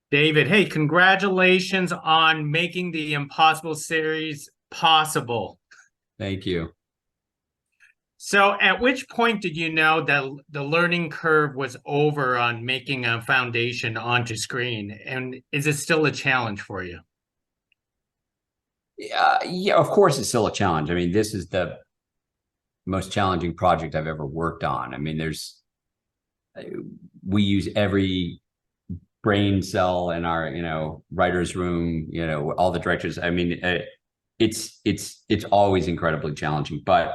David, hey, congratulations on making the Impossible series possible. Thank you. So, at which point did you know that the learning curve was over on making a foundation onto screen? And is it still a challenge for you? Yeah, of course, it's still a challenge. I mean, this is the most challenging project I've ever worked on. I mean, we use every brain cell in our, writer's room, all the directors. I mean, it's always incredibly challenging, but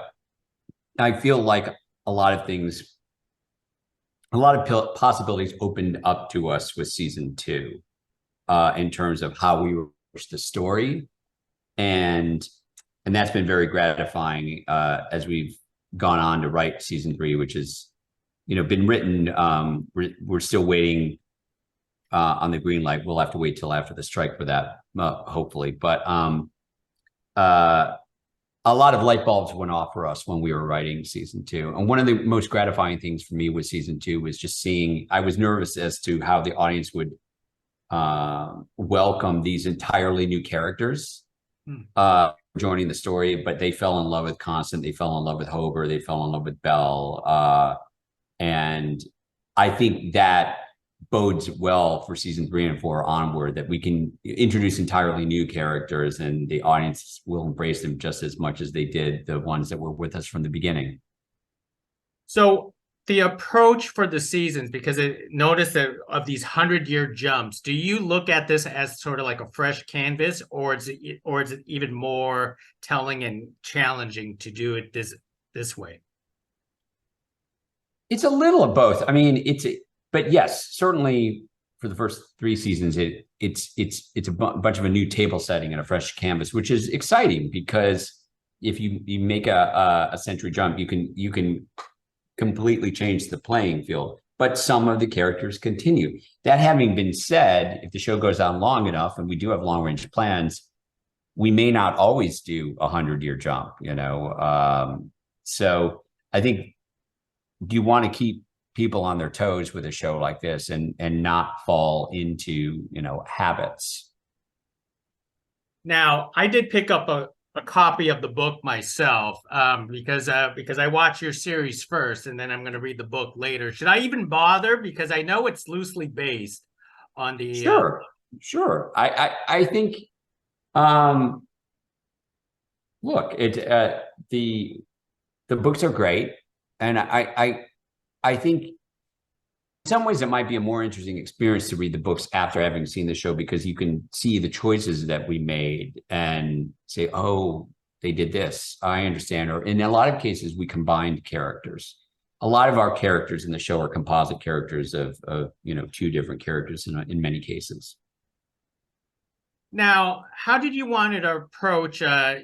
I feel like a lot of things, a lot of possibilities opened up to us with season two, in terms of how we approach the story and that's been very gratifying as we've gone on to write season three, which has been written. We're still waiting on the green light. We'll have to wait till after the strike for that, hopefully. But uh, a lot of light bulbs went off for us when we were writing season two. And one of the most gratifying things for me with season two was just seeing. I was nervous as to how the audience would welcome these entirely new characters joining the story, but they fell in love with Constant, they fell in love with Hober, they fell in love with Bell, and I think that bodes well for season 3 and 4 onward, that we can introduce entirely new characters and the audience will embrace them just as much as they did the ones that were with us from the beginning. So, the approach for the seasons, because notice that of these 100-year jumps, do you look at this as sort of like a fresh canvas, or is it even more telling and challenging to do it this way? It's a little of both. I mean, but yes, certainly for the first 3 seasons, it's a bunch of a new table setting and a fresh canvas, which is exciting because if you make a century jump, you can completely change the playing field. But some of the characters continue. That having been said, if the show goes on long enough, and we do have long range plans, we may not always do 100-year jump. So I think, do you want to keep people on their toes with a show like this and not fall into habits? Now, I did pick up a copy of the book myself, because I watched your series first, and then I'm going to read the book later. Should I even bother? Because I know it's loosely based on the. Sure, sure. I think, um, look, the books are great, and I think in some ways it might be a more interesting experience to read the books after having seen the show, because you can see the choices that we made and say, oh, they did this, I understand. Or in a lot of cases we combined characters. A lot of our characters in the show are composite characters of two different characters in many cases. Now, how did you want to approach, a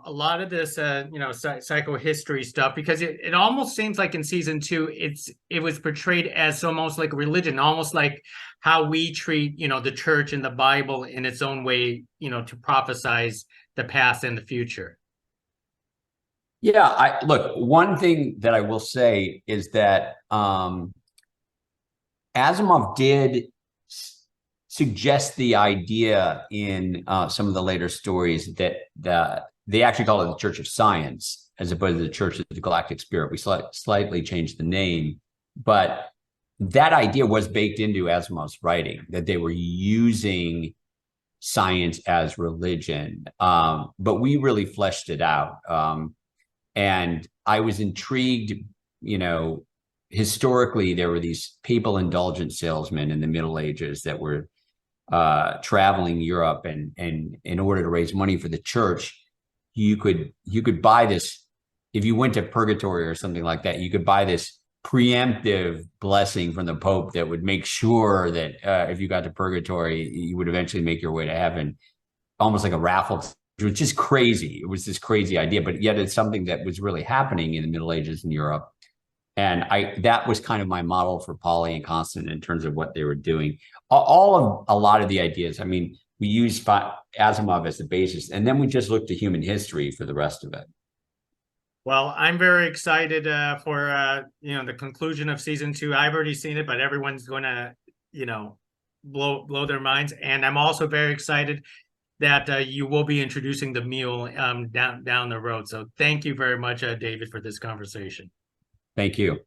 lot of this, psychohistory stuff? Because it almost seems like in season two, it was portrayed as almost like a religion, almost like how we treat, the church and the Bible in its own way, to prophesize the past and the future. Yeah, I look, one thing that I will say is that Asimov did suggest the idea in some of the later stories that they actually call it the Church of Science as opposed to the Church of the Galactic Spirit. We slightly changed the name, but that idea was baked into Asimov's writing, that they were using science as religion. But we really fleshed it out. And I was intrigued, historically, there were these papal indulgence salesmen in the Middle Ages that were traveling Europe, and in order to raise money for the church, you could buy this. If you went to purgatory or something like that, you could buy this preemptive blessing from the Pope that would make sure that if you got to purgatory, you would eventually make your way to heaven, almost like a raffle. It was just crazy. It was this crazy idea, but yet it's something that was really happening in the Middle Ages in Europe. And that was kind of my model for Polly and Constant in terms of what they were doing. All of a lot of the ideas, I mean, we used Asimov as the basis, and then we just looked to human history for the rest of it. Well, I'm very excited for the conclusion of season two. I've already seen it, but everyone's going to, you know, blow their minds. And I'm also very excited that you will be introducing the mule down the road. So thank you very much, David, for this conversation. Thank you.